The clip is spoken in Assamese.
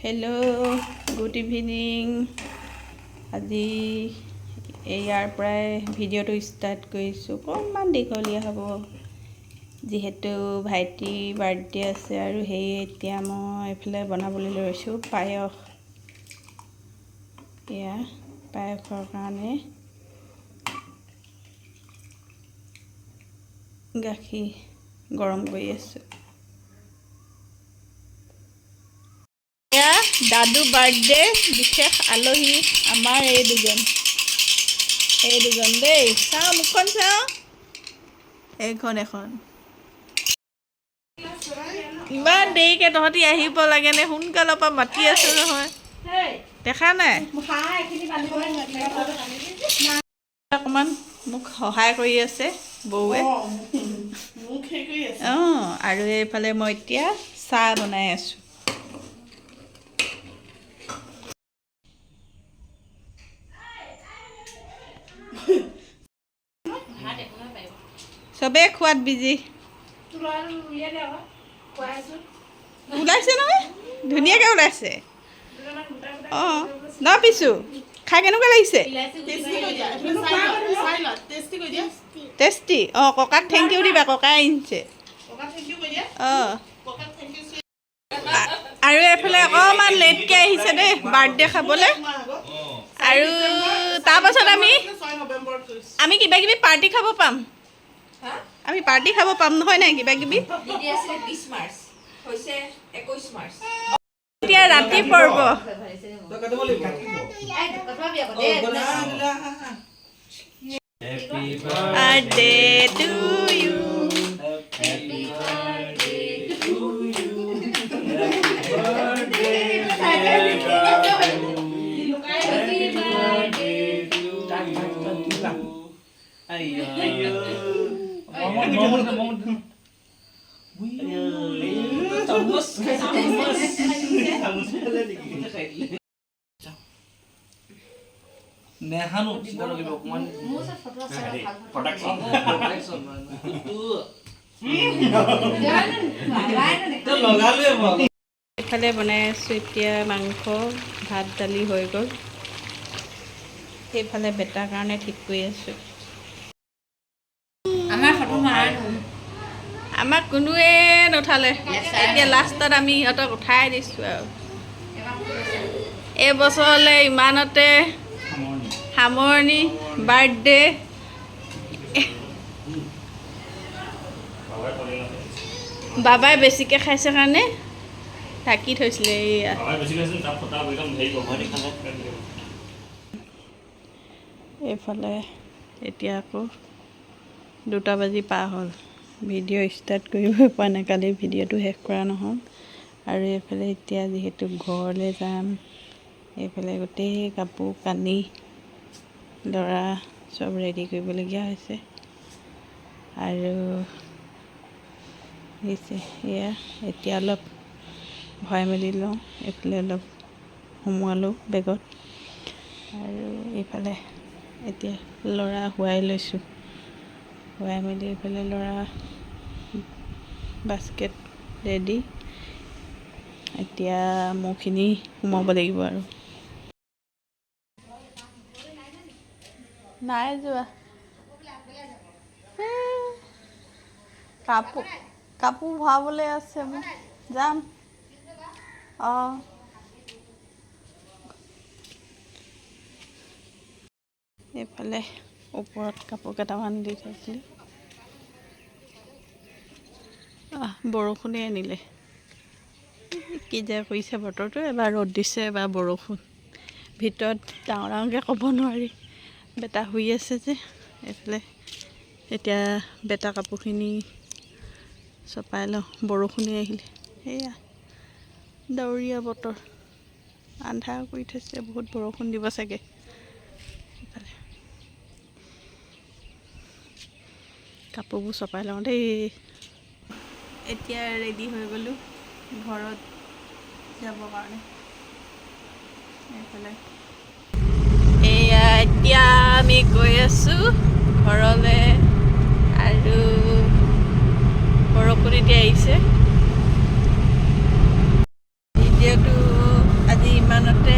Hello' good evening. আজি ইয়াৰ পৰাই ভিডিঅ'টো ষ্টাৰ্ট কৰিছোঁ। অকণমান দীঘলীয়া হ'ব যিহেতু ভাইটিৰ বাৰ্থডে আছে আৰু সেয়ে এতিয়া মই এইফালে বনাবলৈ লৈছোঁ পায়স। এয়া পায়সৰ কাৰণে গাখীৰ গৰম কৰি আছোঁ। দাদু বাৰ্থডে বিশেষ আলহী আমাৰ এই দুজন দেই। চাওঁ মুখখন চাওঁ, এইখন এখন। ইমান দেৰিকৈ তহঁতি আহিব লাগেনে? সোনকালৰ পৰা মাতি আছোঁ নহয়, দেখা নাই? অকণমান মোক সহায় কৰি আছে বৌৱে। অঁ, আৰু এইফালে মই এতিয়া চাহ বনাই আছোঁ। চবেই খোৱাত বিজি। ওলাইছে নহয়, ধুনীয়াকৈ ওলাইছে। অঁ ন পিছু খাই কেনেকুৱা লাগিছে? টেষ্টি। অঁ, ককাক থেংক ইউ দিবা, ককাই আনিছে। অঁ, আৰু এইফালে অকণমান লেটকৈ আহিছে দেই বাৰ্থডে খাবলৈ। আৰু তাৰপাছত আমি কিবা কিবি পাৰ্টি খাব পাম। আমি পাৰ্টি খাব পাম নহয় নাই কিবা কিবি। এতিয়া ৰাতি পৰ্ব। Birthday to you. এইফালে বনাই আছোঁ এতিয়া মাংস, ভাত দালি হৈ গ'ল। সেইফালে বেটাৰ কাৰণে ঠিক কৰি আছোঁ। আমাক কোনোৱে নুঠালে, এতিয়া লাষ্টত আমি সিহঁতক উঠাই দিছোঁ আৰু। এই বছৰলৈ ইমানতে সামৰণি। বাৰ্থডে বাবাই বেছিকৈ খাইছে কাৰণে ঢাকি থৈছিলে। এয়া এইফালে এতিয়া আকৌ 2টা বাজি পাৰ হ'ল। ভিডিঅ' ষ্টাৰ্ট কৰিবই পৰা নাই, কালি ভিডিঅ'টো শেষ কৰা নহ'ল। আৰু এইফালে এতিয়া যিহেতু ঘৰলৈ যাম, এইফালে গোটেই কাপোৰ কানি ল'ৰা চব ৰেডি কৰিবলগীয়া হৈছে। আৰু এয়া এতিয়া অলপ ভৰাই মেলি লওঁ, এইফালে অলপ সোমোৱালোঁ বেগত। আৰু এইফালে এতিয়া ল'ৰা শুৱাই লৈছোঁ, শুৱাই মেলি এইফালে ল'ৰা বাস্কেট ৰেডি। এতিয়া মোৰখিনি সোমাব লাগিব আৰু। নাই যোৱা। কাপোৰ ভৰাবলৈ আছে মোৰ, যাম। অঁ, এইফালে ওপৰত কাপোৰ কেইটামান দি থৈছিলোঁ। বৰষুণেই আনিলে। কি যে কৰিছে বতৰটো, এবাৰ ৰ'দ দিছে এবাৰ বৰষুণ। ভিতৰত ডাঙৰ ডাঙৰকৈ ক'ব নোৱাৰি, বেটা শুই আছে যে। এইফালে এতিয়া বেটা কাপোৰখিনি চপাই লওঁ, বৰষুণেই আহিলে। সেয়া ডাৱৰীয়া বতৰ, আন্ধাৰ কৰি থৈছে, বহুত বৰষুণ দিব চাগে। এইফালে কাপোৰবোৰ চপাই লওঁ দেই। এতিয়া ৰেডি হৈ গ'লোঁ ঘৰত যাবৰ কাৰণে। এইফালে এয়া এতিয়া আমি গৈ আছোঁ ঘৰলৈ। আৰু বৰষুণ এতিয়া আহিছে। ভিডিঅ'টো ইমানতে